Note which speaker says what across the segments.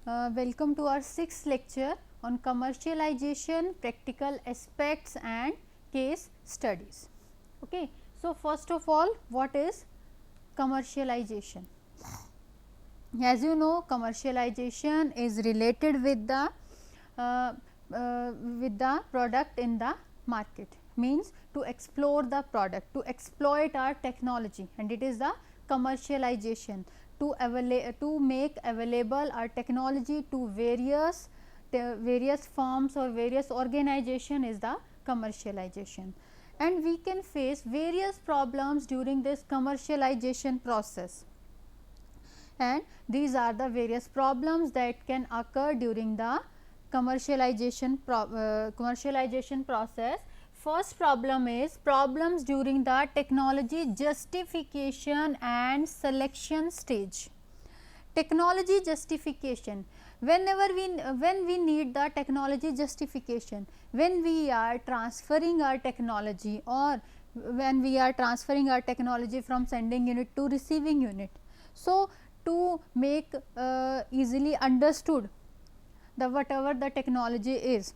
Speaker 1: Welcome to our 6th lecture on commercialization, practical aspects and case studies. Okay. So, first of all, what is commercialization? As you know, commercialization is related with the product in the market, means to explore the product, to exploit our technology, and it is the commercialization, to make available our technology to various firms or various organization is the commercialization. And we can face various problems during this commercialization process, and these are the various problems that can occur during the commercialization process. First problem is problems during the technology justification and selection stage. Technology justification, when we need the technology justification, when we are transferring our technology, or when we are transferring our technology from sending unit to receiving unit. So, to make easily understood the whatever the technology is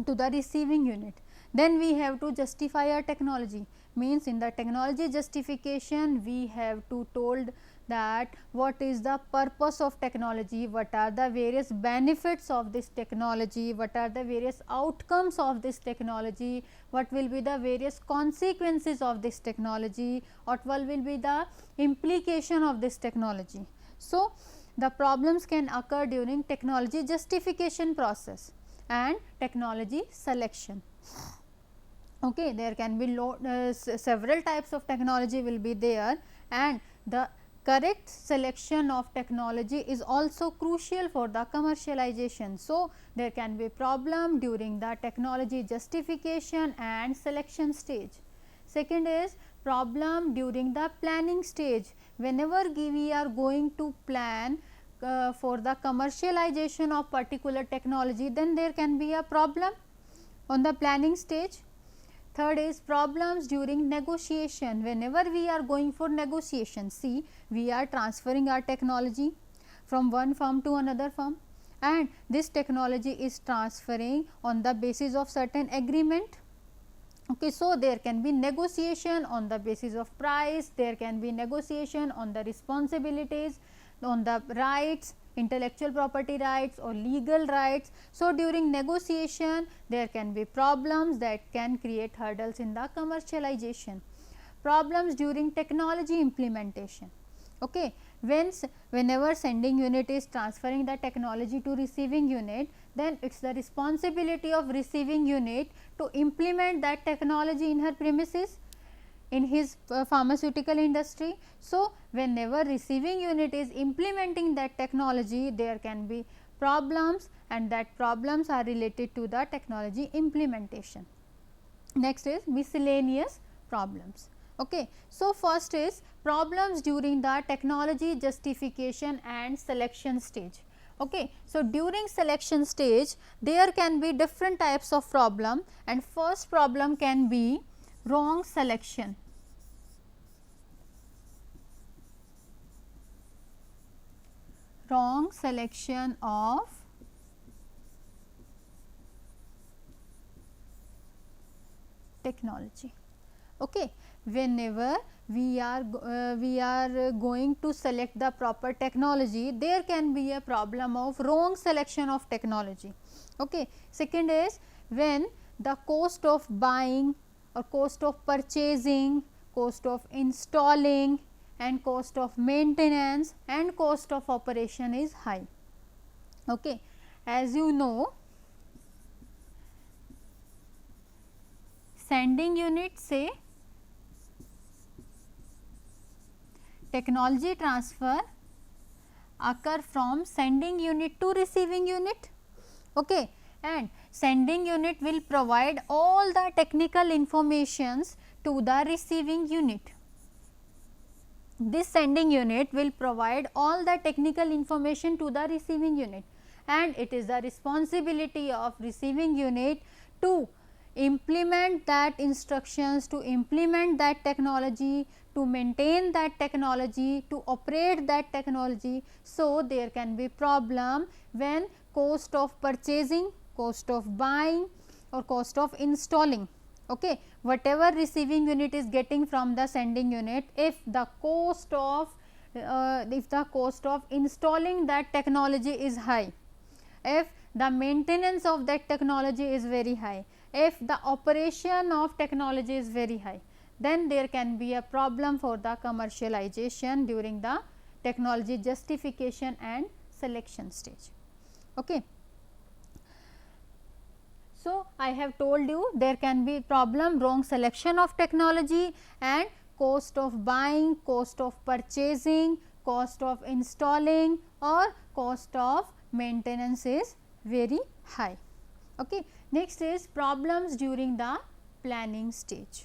Speaker 1: to the receiving unit, then we have to justify our technology, means in the technology justification we have to told that what is the purpose of technology, what are the various benefits of this technology, what are the various outcomes of this technology, what will be the various consequences of this technology, what will be the implication of this technology. So, the problems can occur during technology justification process and technology selection. Okay, there can be several types of technology will be there, and the correct selection of technology is also crucial for the commercialization. So, there can be problem during the technology justification and selection stage. Second is problem during the planning stage. Whenever we are going to plan for the commercialization of particular technology, then there can be a problem on the planning stage. Third is problems during negotiation. Whenever we are going for negotiation, see, we are transferring our technology from one firm to another firm, and this technology is transferring on the basis of certain agreement. Okay, so, there can be negotiation on the basis of price, there can be negotiation on the responsibilities, on the rights, intellectual property rights or legal rights. So, during negotiation there can be problems that can create hurdles in the commercialization. Problems during technology implementation. Okay. Whenever sending unit is transferring the technology to receiving unit, then it is the responsibility of receiving unit to implement that technology in her premises, in his pharmaceutical industry. So, whenever receiving unit is implementing that technology, there can be problems, and that problems are related to the technology implementation. Next is miscellaneous problems. Okay. So, first is problems during the technology justification and selection stage. Okay. So, during selection stage there can be different types of problem, and first problem can be wrong selection. Wrong selection of technology. Okay. Whenever we are going to select the proper technology, there can be a problem of wrong selection of technology. Okay. Second is when the cost of buying or cost of purchasing, cost of installing and cost of maintenance and cost of operation is high. Okay. As you know, sending unit, say technology transfer occur from sending unit to receiving unit. Okay. And sending unit will provide all the technical informations to the receiving unit. This sending unit will provide all the technical information to the receiving unit, and it is the responsibility of receiving unit to implement that instructions, to implement that technology, to maintain that technology, to operate that technology. So, there can be problem when cost of purchasing, cost of buying or cost of installing, okay, whatever receiving unit is getting from the sending unit, if the cost of installing that technology is high, if the maintenance of that technology is very high, if the operation of technology is very high, then there can be a problem for the commercialization during the technology justification and selection stage. Okay. So, I have told you there can be problem wrong selection of technology and cost of buying, cost of purchasing, cost of installing or cost of maintenance is very high. Okay. Next is problems during the planning stage.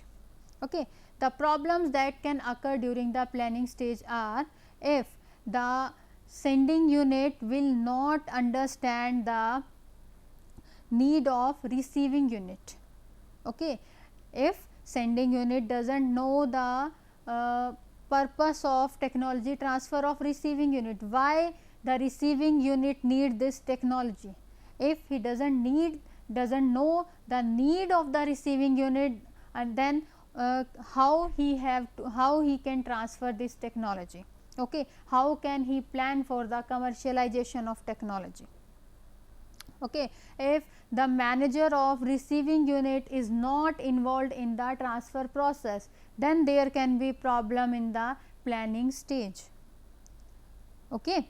Speaker 1: Okay. The problems that can occur during the planning stage are if the sending unit will not understand the need of receiving unit. Okay. If sending unit does not know the purpose of technology transfer of receiving unit, why the receiving unit need this technology. If he does not know the need of the receiving unit, and then how he can transfer this technology. Okay. How can he plan for the commercialization of technology. Okay. If the manager of receiving unit is not involved in the transfer process, then there can be problem in the planning stage. Okay.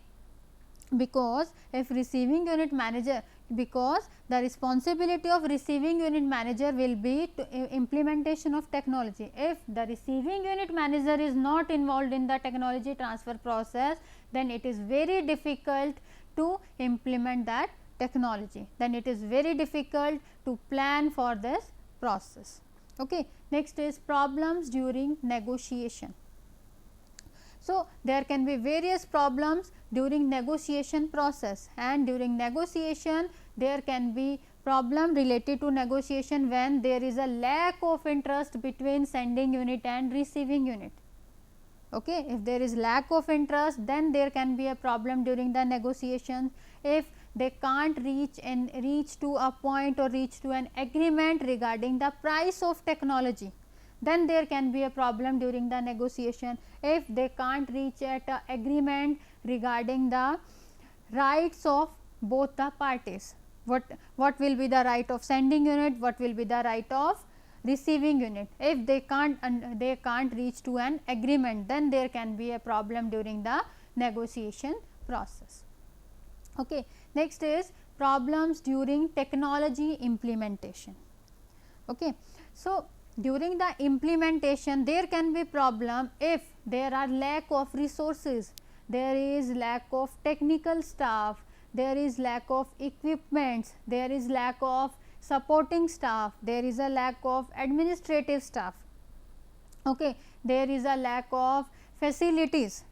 Speaker 1: Because if receiving unit manager, because the responsibility of receiving unit manager will be to implementation of technology. If the receiving unit manager is not involved in the technology transfer process, then it is very difficult to implement that technology, then it is very difficult to plan for this process. Okay. Next is problems during negotiation. So, there can be various problems during negotiation process, and during negotiation there can be problem related to negotiation when there is a lack of interest between sending unit and receiving unit. Okay. If there is lack of interest, then there can be a problem during the negotiation. If they can't reach to a point or reach to an agreement regarding the price of technology, then there can be a problem during the negotiation. If they can't reach at a agreement regarding the rights of both the parties, what will be the right of sending unit, what will be the right of receiving unit. If they can't reach to an agreement, then there can be a problem during the negotiation process. Okay. Next is problems during technology implementation. Okay. So, during the implementation there can be problem if there are lack of resources, there is lack of technical staff, there is lack of equipments, there is lack of supporting staff, there is a lack of administrative staff, okay, there is a lack of facilities,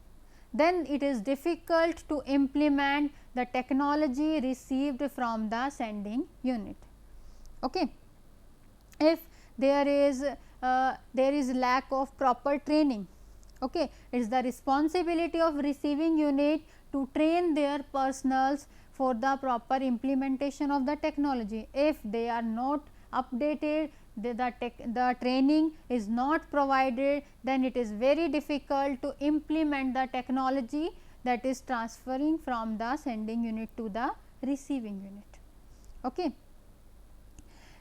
Speaker 1: then it is difficult to implement the technology received from the sending unit. Okay. If there is lack of proper training, okay, it is the responsibility of receiving unit to train their personals for the proper implementation of the technology. If they are not updated, the training is not provided, then it is very difficult to implement the technology that is transferring from the sending unit to the receiving unit. Okay.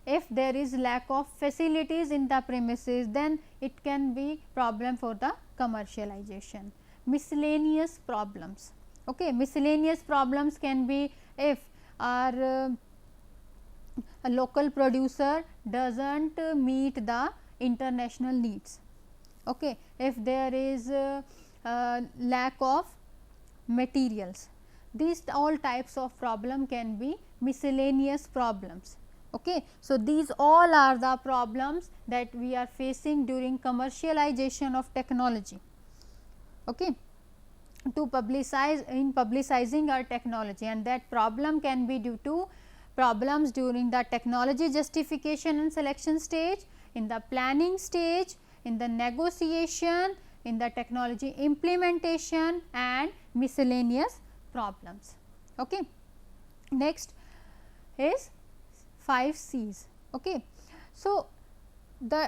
Speaker 1: If there is lack of facilities in the premises, then it can be problem for the commercialization. Miscellaneous problems. Okay. Miscellaneous problems can be if our a local producer does not meet the international needs. Okay. If there is lack of materials, these all types of problem can be miscellaneous problems. Okay. So, these all are the problems that we are facing during commercialization of technology. Okay. To publicizing our technology, and that problem can be due to problems during the technology justification and selection stage, in the planning stage, in the negotiation, in the technology implementation and miscellaneous problems. Okay. Next is 5 C's. Okay. So,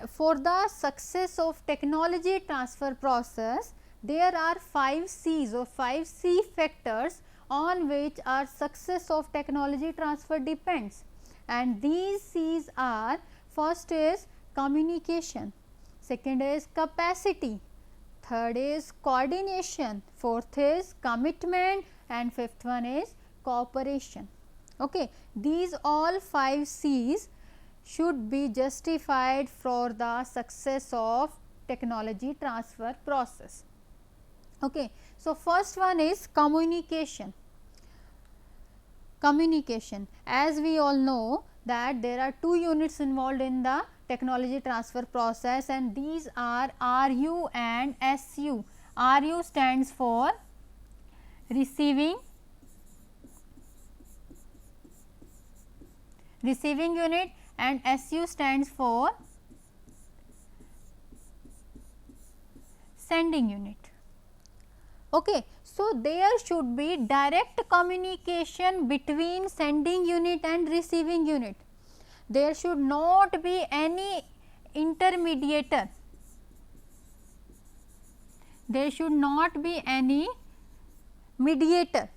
Speaker 1: for the success of technology transfer process, there are 5 C's or 5 C factors on which our success of technology transfer depends, and these C's are: first is communication, second is capacity, third is coordination, fourth is commitment and fifth one is cooperation. Okay. These all 5 C's should be justified for the success of technology transfer process. Okay. So, first one is communication. Communication, as we all know that there are 2 units involved in the technology transfer process, and these are RU and SU. RU stands for receiving unit and SU stands for sending unit. Okay. So, there should be direct communication between sending unit and receiving unit. There should not be any intermediator. There should not be any mediator.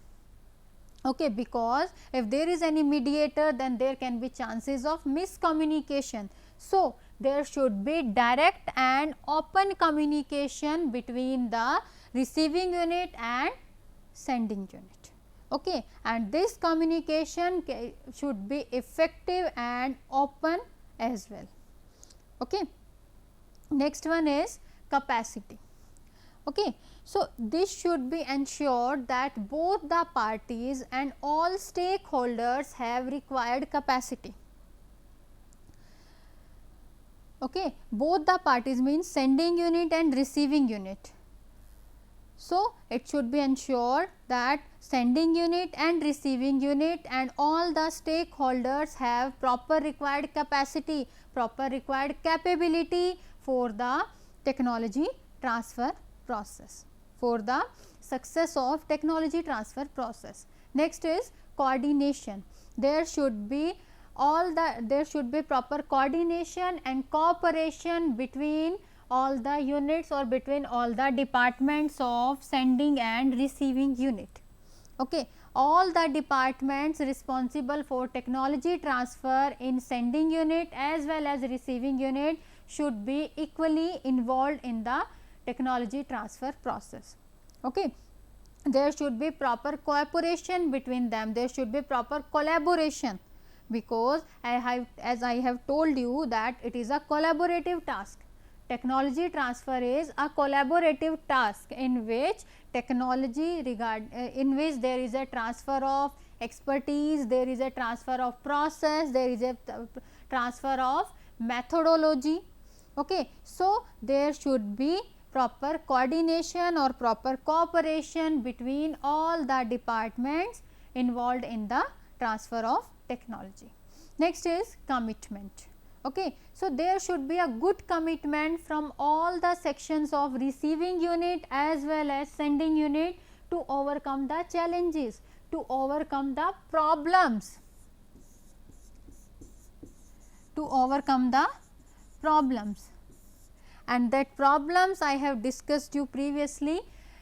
Speaker 1: Okay, because if there is any mediator, then there can be chances of miscommunication. So, there should be direct and open communication between the receiving unit and sending unit. Okay, and this communication should be effective and open as well. Okay. Next one is capacity. Okay. So, this should be ensured that both the parties and all stakeholders have required capacity. Okay. Both the parties means sending unit and receiving unit. So, it should be ensured that sending unit and receiving unit and all the stakeholders have proper required capacity, proper required capability for the technology transfer process, for the success of technology transfer process. Next is coordination. There should be proper coordination and cooperation between all the units or between all the departments of sending and receiving unit. Okay. All the departments responsible for technology transfer in sending unit as well as receiving unit should be equally involved in the technology transfer process. Okay. There should be proper cooperation between them, there should be proper collaboration, because as I have told you that it is a collaborative task. Technology transfer is a collaborative task in which in which there is a transfer of expertise, there is a transfer of process, there is a transfer of methodology. Okay. So, there should be proper coordination or proper cooperation between all the departments involved in the transfer of technology. Next is commitment. Okay. So, there should be a good commitment from all the sections of receiving unit as well as sending unit to overcome the challenges, to overcome the problems, and that problems I have discussed you previously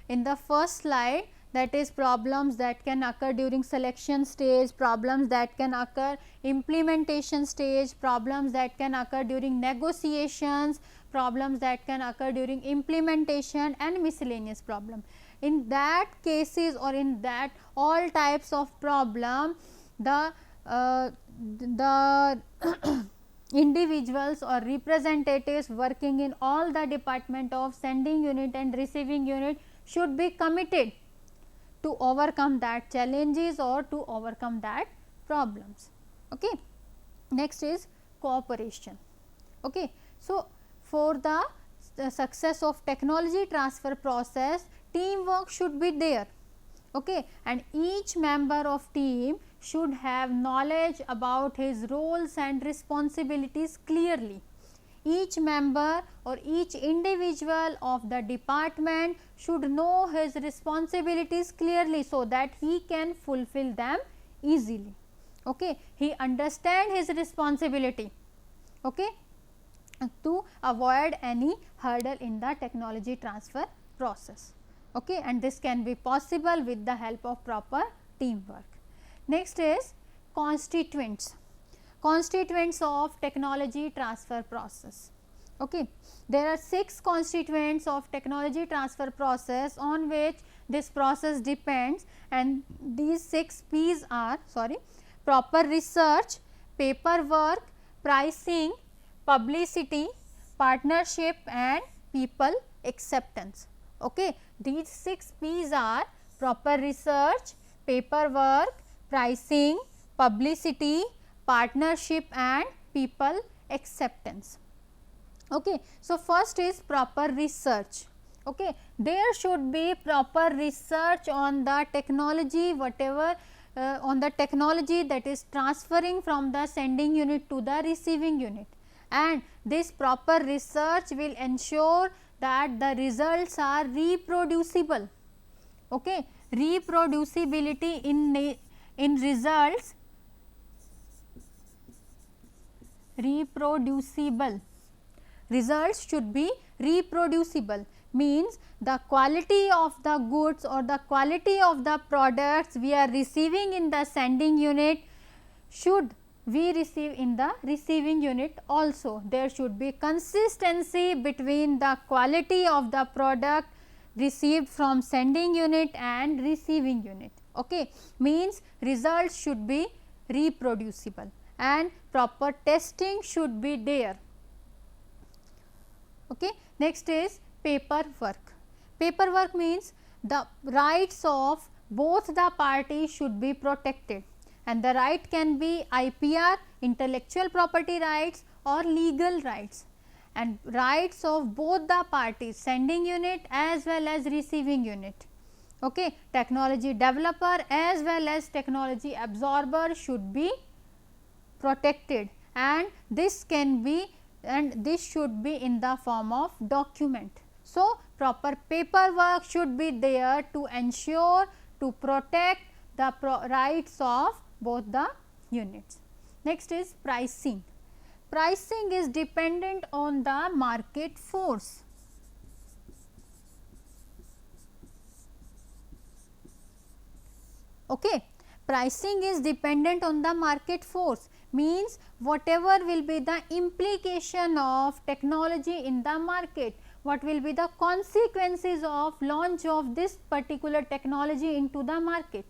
Speaker 1: in the first slide, that is problems that can occur during selection stage, problems that can occur implementation stage, problems that can occur during negotiations, problems that can occur during implementation and miscellaneous problem. In that cases or in that all types of problem, the individuals or representatives working in all the department of sending unit and receiving unit should be committed to overcome that challenges or to overcome that problems. Okay. Next is cooperation. Okay. So, for the success of technology transfer process, teamwork should be there. Okay. And each member of team should have knowledge about his roles and responsibilities clearly. Each member or each individual of the department should know his responsibilities clearly so that he can fulfill them easily. Okay. He understand his responsibility, okay, to avoid any hurdle in the technology transfer process, okay, and this can be possible with the help of proper teamwork. Next is constituents. Constituents of technology transfer process. Okay. There are 6 constituents of technology transfer process on which this process depends, and these 6 P's are proper research, paperwork, pricing, publicity, partnership and people acceptance. Okay. These 6 P's are proper research, paperwork, pricing, publicity, partnership and people acceptance. Okay. So, first is proper research. Okay. There should be proper research on the technology, whatever on the technology that is transferring from the sending unit to the receiving unit, and this proper research will ensure that the results are reproducible. Okay. Reproducibility in results, reproducible results should be reproducible, means the quality of the goods or the quality of the products we are receiving in the sending unit should we receive in the receiving unit also. There should be consistency between the quality of the product received from sending unit and receiving unit. Okay. Means results should be reproducible and proper testing should be there. Okay. Next is paperwork. Paperwork means the rights of both the parties should be protected, and the right can be IPR, intellectual property rights, or legal rights, and rights of both the parties, sending unit as well as receiving unit. Okay. Technology developer as well as technology absorber should be protected, and this can be, and this should be in the form of document. So, proper paperwork should be there to ensure, to protect the rights of both the units. Next is pricing. Pricing is dependent on the market force. Okay. Pricing is dependent on the market force, means whatever will be the implication of technology in the market, what will be the consequences of launch of this particular technology into the market.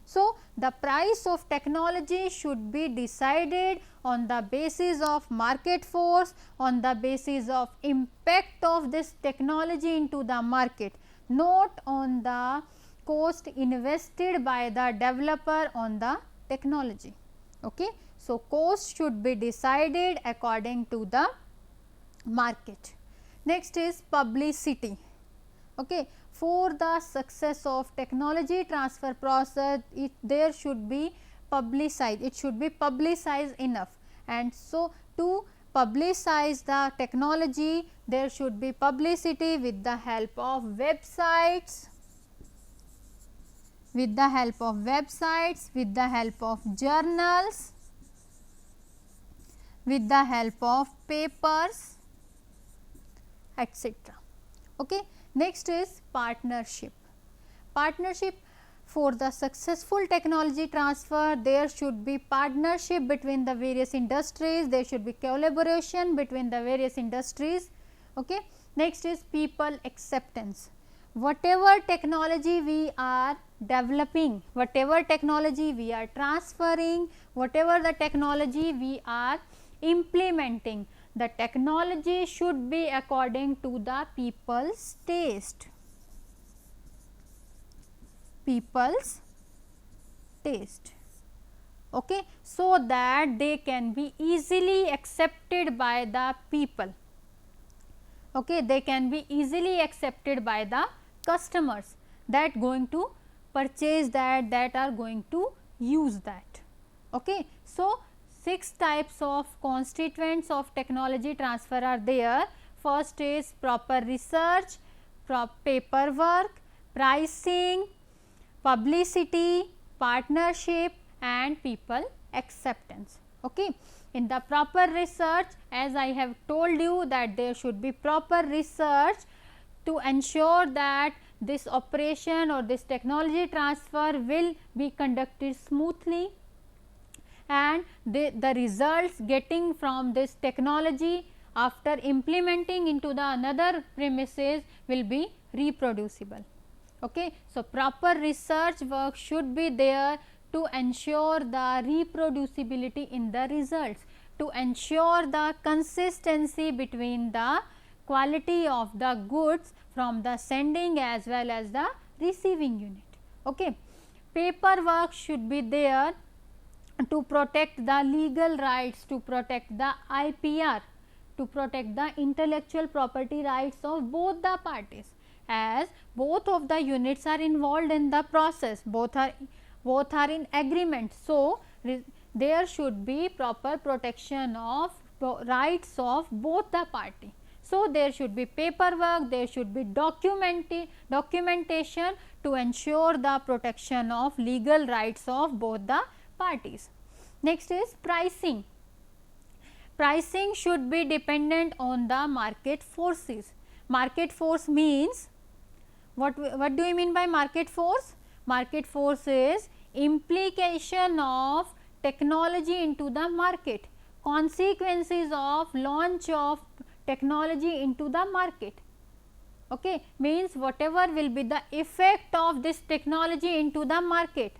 Speaker 1: So, the price of technology should be decided on the basis of market force, on the basis of impact of this technology into the market, not on the cost invested by the developer on the technology. Okay. So, cost should be decided according to the market. Next is publicity. Okay. For the success of technology transfer process, there should be publicized, it should be publicized enough, and so to publicize the technology there should be publicity with the help of websites, with the help of websites, with the help of journals, with the help of papers, etc. Okay. Next is partnership. Partnership, for the successful technology transfer there should be partnership between the various industries, there should be collaboration between the various industries. Okay. Next is people acceptance. Whatever technology we are developing, whatever technology we are transferring, whatever the technology we are implementing, the technology should be according to the people's taste. People's taste. Okay. So that they can be easily accepted by the people. Okay. They can be easily accepted by the customers that going to purchase that are going to use that. Okay. So, 6 types of constituents of technology transfer are there. First is proper research, paperwork, pricing, publicity, partnership and people acceptance. Okay. In the proper research, as I have told you that there should be proper research to ensure that this operation or this technology transfer will be conducted smoothly, and the results getting from this technology after implementing into the another premises will be reproducible. Okay. So, proper research work should be there to ensure the reproducibility in the results, to ensure the consistency between the quality of the goods from the sending as well as the receiving unit. Okay. Paperwork should be there to protect the legal rights, to protect the IPR, to protect the intellectual property rights of both the parties, as both of the units are involved in the process, both are in agreement. So, there should be proper protection of rights of both the party. So, there should be paperwork, there should be documentation to ensure the protection of legal rights of both the parties. Next is pricing. Pricing should be dependent on the market forces. Market force means, what do you mean by market force? Market force is implication of technology into the market, consequences of launch of technology into the market. Okay. Means whatever will be the effect of this technology into the market,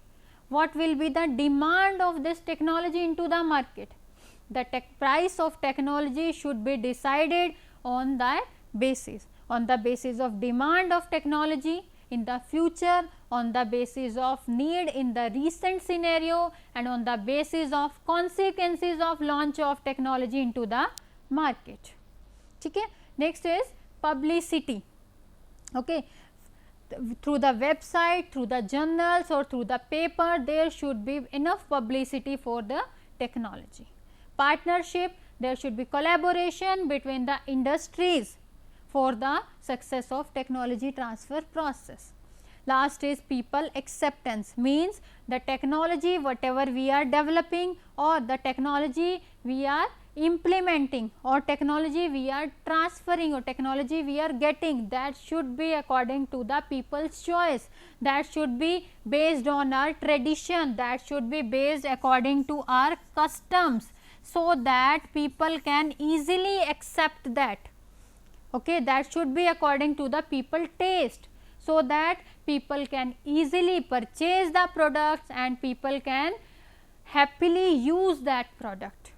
Speaker 1: what will be the demand of this technology into the market. The price of technology should be decided on that basis, on the basis of demand of technology in the future, on the basis of need in the recent scenario, and on the basis of consequences of launch of technology into the market. Okay. Next is publicity. Okay. Through the website, through the journals or through the paper, there should be enough publicity for the technology. Partnership, there should be collaboration between the industries for the success of technology transfer process. Last is people acceptance, means the technology whatever we are developing or the technology we are implementing or technology we are transferring or technology we are getting, that should be according to the people's choice, that should be based on our tradition, that should be based according to our customs, so that people can easily accept that. Okay, that should be according to the people taste, so that people can easily purchase the products and people can happily use that product.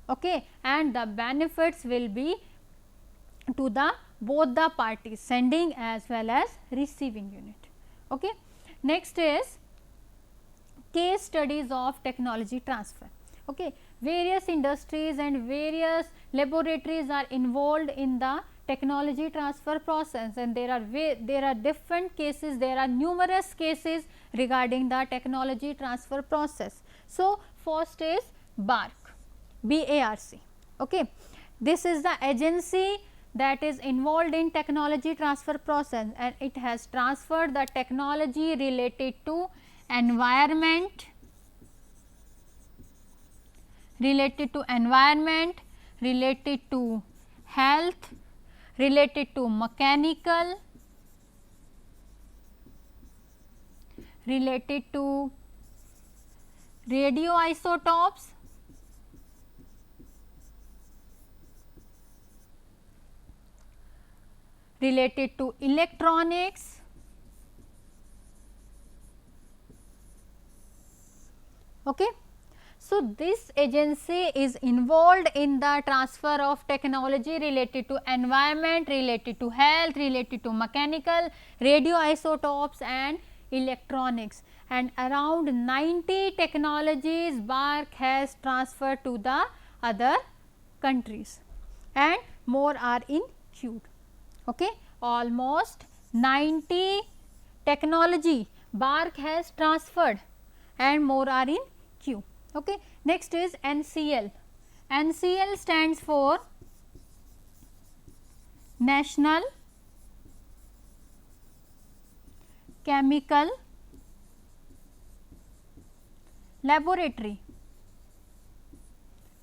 Speaker 1: Okay, and the benefits will be to the both the parties, sending as well as receiving unit. Okay. Next is case studies of technology transfer. Okay. Various industries and various laboratories are involved in the technology transfer process, and there are different cases, there are numerous cases regarding the technology transfer process. So, first is BARC. BARC. Okay. This is the agency that is involved in technology transfer process, and it has transferred the technology related to environment, related to health, related to mechanical, related to radioisotopes, related to electronics, okay. So, this agency is involved in the transfer of technology related to environment, related to health, related to mechanical, radioisotopes and electronics, and around 90 technologies BARC has transferred to the other countries, and more are in queue. Okay. Almost 90 technology BARC has transferred, and more are in Q. Okay. Next is NCL. NCL stands for National Chemical Laboratory.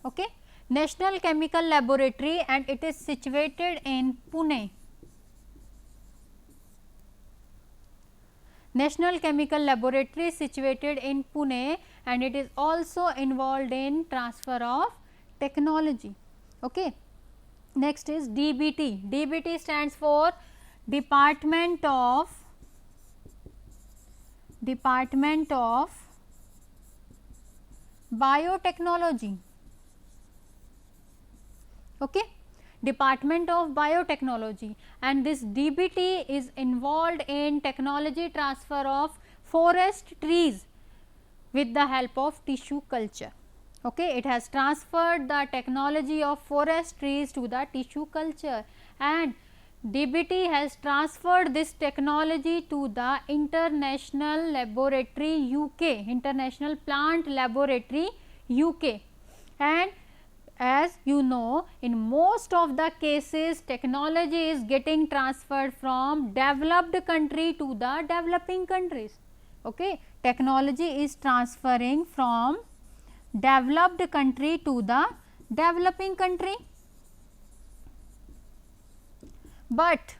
Speaker 1: Okay. National Chemical Laboratory, and it is situated in Pune. National Chemical Laboratory situated in Pune, and it is also involved in transfer of technology. Okay. Next is DBT. DBT stands for Department of Biotechnology. Okay. Department of Biotechnology, and this DBT is involved in technology transfer of forest trees with the help of tissue culture. Okay. It has transferred the technology of forest trees to the tissue culture, and DBT has transferred this technology to the International Laboratory UK, International Plant Laboratory UK. And as you know, in most of the cases technology is getting transferred from developed country to the developing countries. Okay. Technology is transferring from developed country to the developing country. But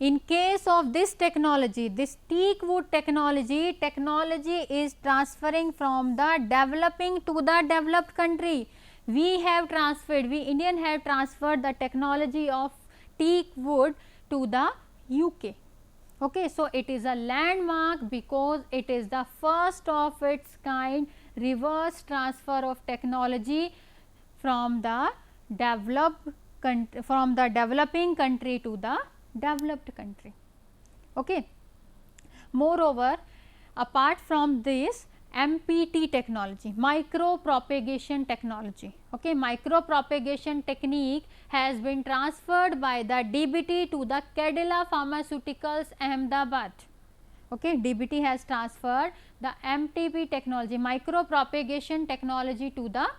Speaker 1: in case of this technology, this teak wood technology is transferring from the developing to the developed country. We have transferred, we Indian have transferred the technology of teak wood to the UK. Okay. So, it is a landmark because it is the first of its kind reverse transfer of technology from the developing country to the developed country. Okay. Moreover, apart from this, MPT technology, micro propagation technology. Okay. Micro propagation technique has been transferred by the DBT to the Cadila Pharmaceuticals, Ahmedabad. Okay. DBT has transferred the MTP technology, micro propagation technology, to the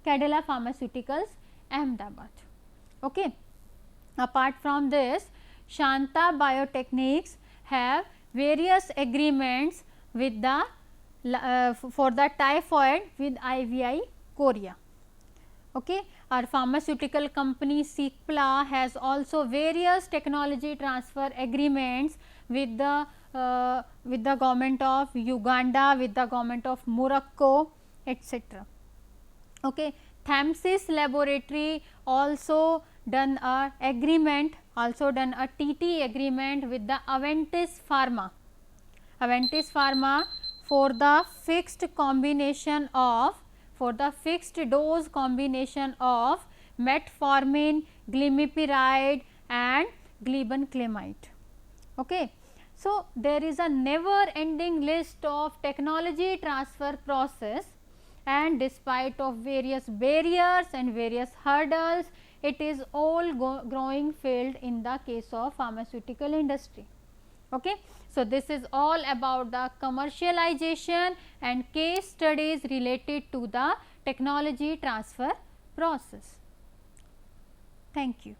Speaker 1: Cadila Pharmaceuticals, Ahmedabad. Okay. Apart from this, Shanta Biotechnics have various agreements with the for the typhoid with IVI Korea. Okay. Our pharmaceutical company Cipla has also various technology transfer agreements with the government of Uganda, with the government of Morocco, etc. Okay. Thamsis Laboratory also done a agreement, also done a TT agreement with the Aventis Pharma. Aventis Pharma for the fixed combination of, for the fixed dose combination of metformin, glimepiride and glibenclamide. Okay. So, there is a never ending list of technology transfer process, and despite of various barriers and various hurdles, it is all growing field in the case of pharmaceutical industry. Okay. So, this is all about the commercialization and case studies related to the technology transfer process. Thank you.